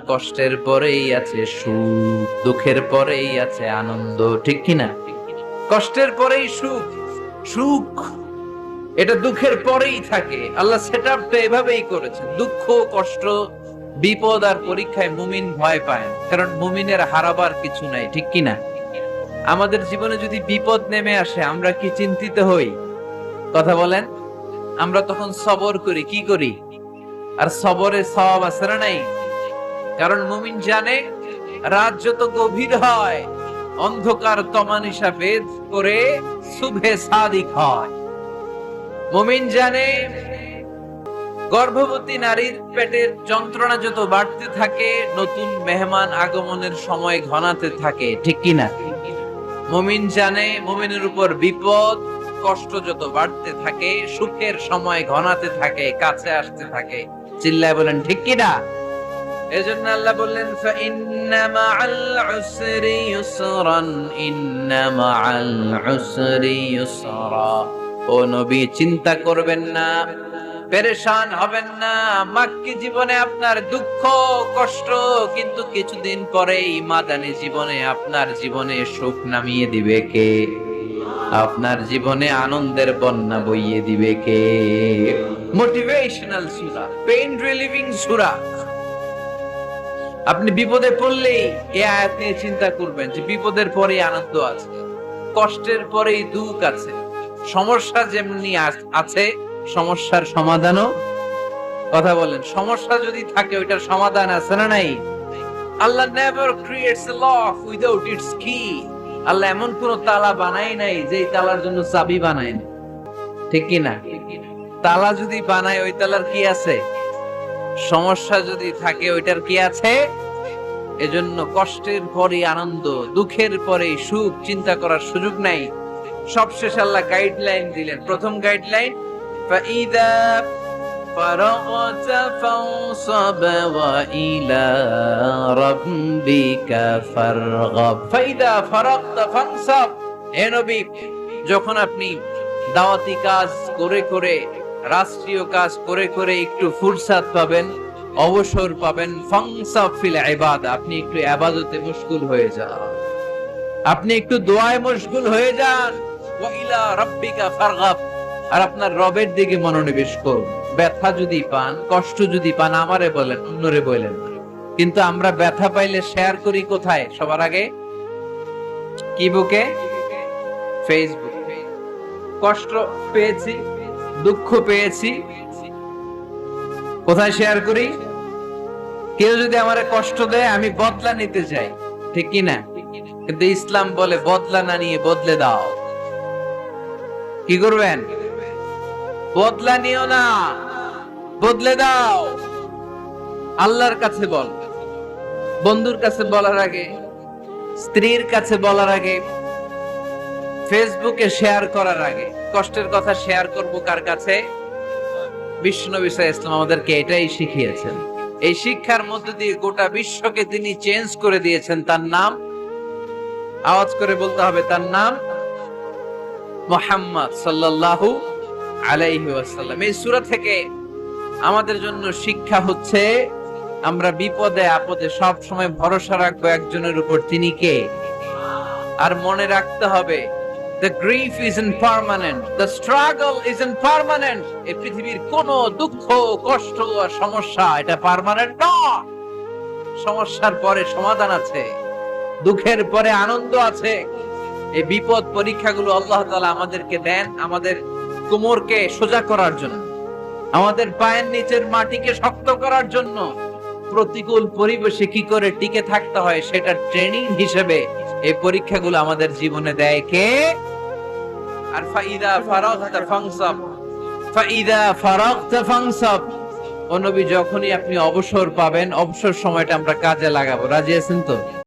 কষ্টের পরেই আছে সুখ, দুঃখের পরেই আছে আনন্দ, ঠিক কিনা? কষ্টের পরেই সুখ, সুখ এটা দুঃখের পরেই থাকে। আল্লাহ সেটআপটা এভাবেই করেছেন। দুঃখ, কষ্ট, বিপদ আর পরীক্ষায় মুমিন ভয় পায় না, কারণ মুমিনের হারাবার কিছু নাই, ঠিক কিনা? আমাদের জীবনে যদি বিপদ নেমে আসে, আমরা কি চিন্তিত হই? কথা বলেন। আমরা তখন সবর করি, কি করি? আর সবরে সওয়াব আছে না নাই? কারণ মুমিন জানে রাত যত গভীর হয়, অন্ধকার তমানিসা ভেদ করে সুবহে সাদিক হয়। মুমিন জানে গর্ভবতী নারীর পেটের যন্ত্রণা যত বাড়তে থাকে, নতুন মেহমান আগমনের সময় ঘনাতে থাকে, ঠিক কিনা? মুমিন জানে মুমিনের উপর বিপদ কষ্ট যত বাড়তে থাকে, সুখের সময় ঘনাতে থাকে, কাছে আসতে থাকে। চিল্লায় বলেন ঠিক কিনা? এজন্য আল্লাহ বললেন ফাইন্না মাআল উসরি ইউসরান, ইন্না মাআল উসরি ইউসরা। ও নবী, চিন্তা করবেন না, পেরেশান হবেন না। মাক্কি জীবনে আপনার দুঃখ কষ্ট, কিন্তু কিছুদিন পরেই মাদানী জীবনে আপনার জীবনে সুখ নামিয়ে দিবে কে? আপনার জীবনে আনন্দের বন্যা বইয়ে দিবে কে? মোটিভেশনাল সূরা, পেইন রিলিভিং সূরা। আপনি বিপদে পড়লেই এই আয়াত নিয়ে চিন্তা করবেন যে বিপদের পরেই আনন্দ আছে, কষ্টের পরেই দুঃখ আছে। সমস্যা যেমনি আছে, সমস্যার সমাধানও। কথা বলেন, সমস্যা যদি থাকে ওইটার সমাধান আছে না নাই? Allah never creates a lock without its key. Allah এমন কোন তালা বানায় নাই যে তালার জন্য চাবি বানায় না, ঠিক কি না? তালা যদি বানায়, ওই তালার কি আছে? সমস্যা যদি থাকে, ওইটার কি আছে? এজন্য কষ্টের পরে আনন্দ, দুঃখের পরে সুখ, চিন্তা করার সুযোগ নাই। সবশেষ আল্লাহ গাইডলাইন দিলেন। প্রথম গাইডলাইন, ফাইদা ফারাগতা ফানসাব ওয়া ইলা রাব্বিকা ফারগাব। ফাইদা ফারাগতা ফানসাব। হে নবী, যখন আপনি দাওয়াতি কাজ করে করে, রাষ্ট্রীয় কাজ করে করে একটু ফুরসাত পাবেন, অবসর পাবেন, ফানসাব ফিল ইবাদা, আপনি একটু ইবাদতে মশগুল হয়ে যান, আপনি একটু দোয়ায় মশগুল হয়ে যান। ওয়া ইলা রাব্বিকা ফারগাব, আর আপনার রবের দিকে মনোনিবেশ করুন। ব্যথা যদি পান, কষ্ট যদি পান, আমারে বলেন, অন্যরে বলেন। কিন্তু আমরা ব্যথা পাইলে শেয়ার করি কোথায়? সবার আগে কি বুকে? ফেসবুক। কষ্ট পেয়েছি, দুঃখ পেয়েছি, কোথায় শেয়ার করি? কেউ যদি আমারে কষ্ট দেয়, আমি বদলা নিতে চাই, ঠিক কি না? কিন্তু ইসলাম বলে বদলা না নিয়ে বদলে দাও। কি করবেন? বদলা নিও না, বদলে দাও। আল্লাহর কাছে বল, বন্ধুর কাছে বলার আগে, স্ত্রীর কাছে বলার আগে, ফেসবুকে শেয়ার করার আগে, কষ্টের কথা শেয়ার করব কার কাছে? বিশ্বনবী সাল্লাল্লাহু আলাইহি ওয়াসাল্লাম আমাদেরকে এটাই শিখিয়েছেন। এই শিক্ষার মধ্যে দিয়ে গোটা বিশ্বকে তিনি চেঞ্জ করে দিয়েছেন। তার নাম, আওয়াজ করে বলতে হবে, তার নাম মুহাম্মদ সাল্লাল্লাহু আলাইহি ওয়াসাল্লাম। এই সূরা থেকে আমাদের জন্য শিক্ষা হচ্ছে, আমরা বিপদে আপদে সব সময় ভরসা রাখবো একজনের উপর। তিনি কে? আর মনে রাখতে হবে, the grief isn't permanent, the struggle isn't permanent. এই পৃথিবীর কোন দুঃখ কষ্ট আর সমস্যা এটা পার্মানেন্ট না। সমস্যার পরে সমাধান আছে, দুঃখের পরে আনন্দ আছে। এই বিপদ পরীক্ষাগুলো আল্লাহ তাআলা আমাদেরকে দেন আমাদের কোমরকে সোজা করার জন্য, আমাদের পায়ের নিচের মাটিকে শক্ত করার জন্য। প্রতিকূল পরিবেশে কি করে টিকে থাকতে হয় সেটা ট্রেনিং হিসেবে এই পরীক্ষাগুলো আমাদের জীবনে দেয় কে? আর ফাইদা ফারাগতা ফানসাব, ফাইদা ফারাগতা ফানসাব। ও নবী, যখনই আপনি অবসর পাবেন, অবসর সময়টা আমরা কাজে লাগাবো। রাজি আছেন তো?